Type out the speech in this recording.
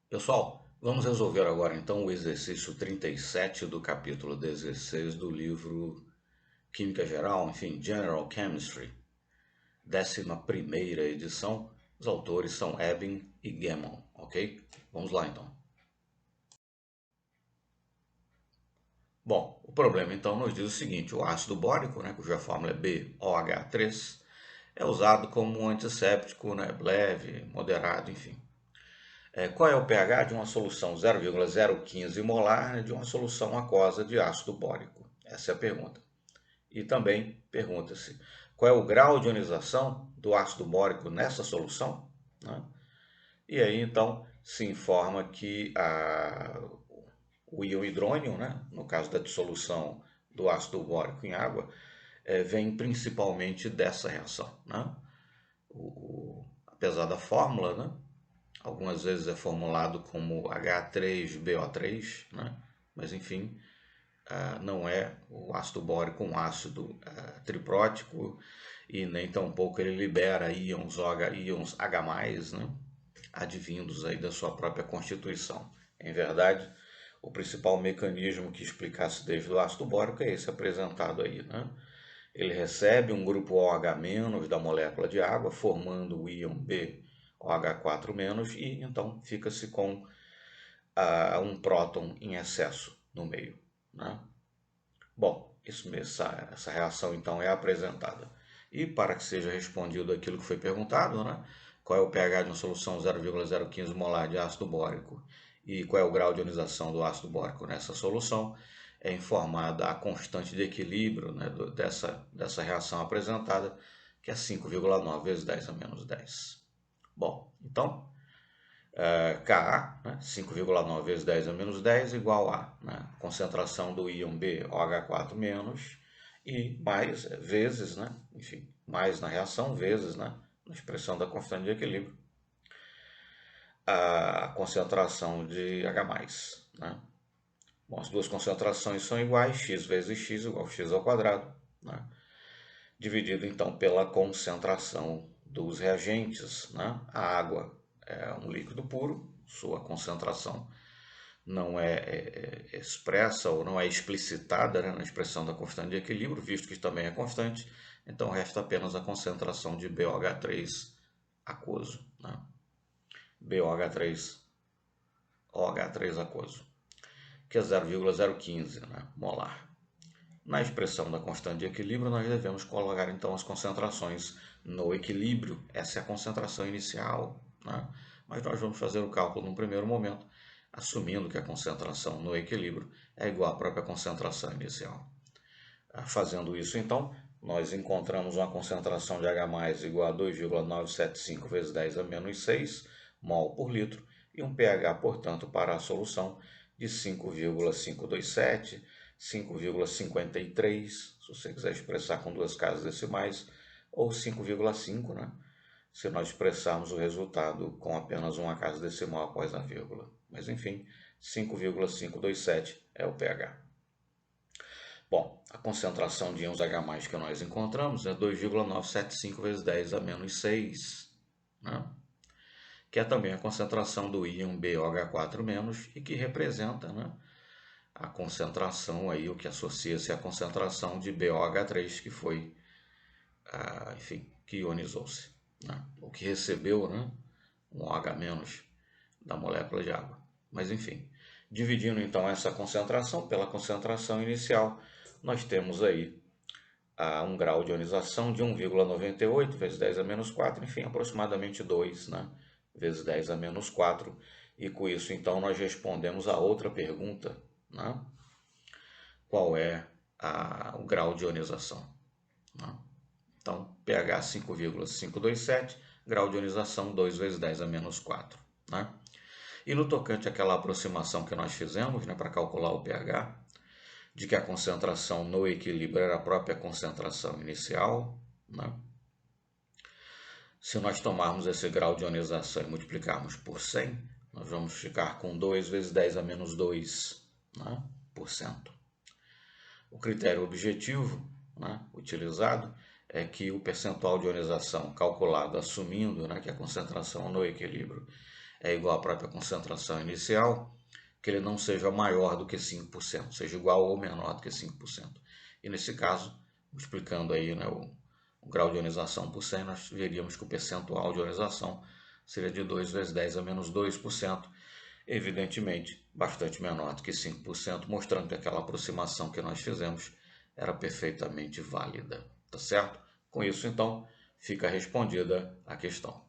Pessoal, vamos resolver agora então o exercício 37 do capítulo 16 do livro Química Geral, enfim, General Chemistry, 11ª edição. Os autores são Ebbing e Gammon, ok? Vamos lá então. Bom, o problema então nos diz o seguinte: o ácido bórico, cuja fórmula é BOH3, é usado como um antisséptico, leve, moderado, enfim. Qual é o pH de uma solução 0,015 molar de uma solução aquosa de ácido bórico? Essa é a pergunta. E também pergunta-se qual é o grau de ionização do ácido bórico nessa solução? Né? E aí então se informa que o íon hidrônio, no caso da dissolução do ácido bórico em água, vem principalmente dessa reação. Né? Apesar da fórmula, algumas vezes é formulado como H3BO3, mas enfim, não é o ácido bórico um ácido triprótico e nem tampouco ele libera íons H+, advindos aí da sua própria constituição. Em verdade, o principal mecanismo que explica a acidez do ácido bórico é esse apresentado aí. Ele recebe um grupo OH- da molécula de água, formando o íon BOH4- e então fica-se com um próton em excesso no meio. Bom, essa reação então é apresentada. E para que seja respondido aquilo que foi perguntado, qual é o pH de uma solução 0,015 molar de ácido bórico e qual é o grau de ionização do ácido bórico nessa solução, é informada a constante de equilíbrio dessa reação apresentada, que é 5,9 vezes 10 a menos 10. Bom, então, Ka, 5,9 vezes 10 a menos 10, igual a concentração do íon BOH4- e mais vezes, enfim, mais na reação, vezes na expressão da constante de equilíbrio, a concentração de H+. Bom, as duas concentrações são iguais, x vezes x igual a x ao quadrado, dividido então pela concentração dos reagentes. A água é um líquido puro, sua concentração não é expressa ou não é explicitada na expressão da constante de equilíbrio, visto que também é constante, então resta apenas a concentração de BOH3 aquoso. BOH3, OH3 aquoso, que é 0,015 molar. Na expressão da constante de equilíbrio, nós devemos colocar então as concentrações no equilíbrio. Essa é a concentração inicial. Mas nós vamos fazer o cálculo num primeiro momento, assumindo que a concentração no equilíbrio é igual à própria concentração inicial. Fazendo isso, então, nós encontramos uma concentração de H+ igual a 2,975 vezes 10 a menos 6 mol por litro e um pH, portanto, para a solução de 5,527, 5,53, se você quiser expressar com duas casas decimais, ou 5,5, se nós expressarmos o resultado com apenas uma casa decimal após a vírgula. Mas enfim, 5,527 é o pH. Bom, a concentração de íons H+ que nós encontramos é 2,975 vezes 10 a menos 6, que é também a concentração do íon BOH4- e que representa a concentração, aí, o que associa-se à concentração de BOH3, que foi, enfim, que ionizou-se, o que recebeu um OH- da molécula de água. Mas enfim, dividindo então essa concentração pela concentração inicial, nós temos aí um grau de ionização de 1,98 vezes 10 a menos 4, enfim, aproximadamente 2, vezes 10 a menos 4. E com isso, então, nós respondemos a outra pergunta, qual é o grau de ionização. Então, pH 5,527, grau de ionização 2 vezes 10 a menos 4. E no tocante àquela aproximação que nós fizemos para calcular o pH, de que a concentração no equilíbrio era a própria concentração inicial, se nós tomarmos esse grau de ionização e multiplicarmos por 100, nós vamos ficar com 2 vezes 10 a menos 2%. O critério objetivo utilizado é que o percentual de ionização calculado assumindo que a concentração no equilíbrio é igual à própria concentração inicial, que ele não seja maior do que 5%, seja igual ou menor do que 5%. E nesse caso, multiplicando aí, né, o grau de ionização por 100, nós veríamos que o percentual de ionização seria de 2 vezes 10 a menos 2%, evidentemente bastante menor do que 5%, mostrando que aquela aproximação que nós fizemos era perfeitamente válida, tá certo? Com isso, então, fica respondida a questão.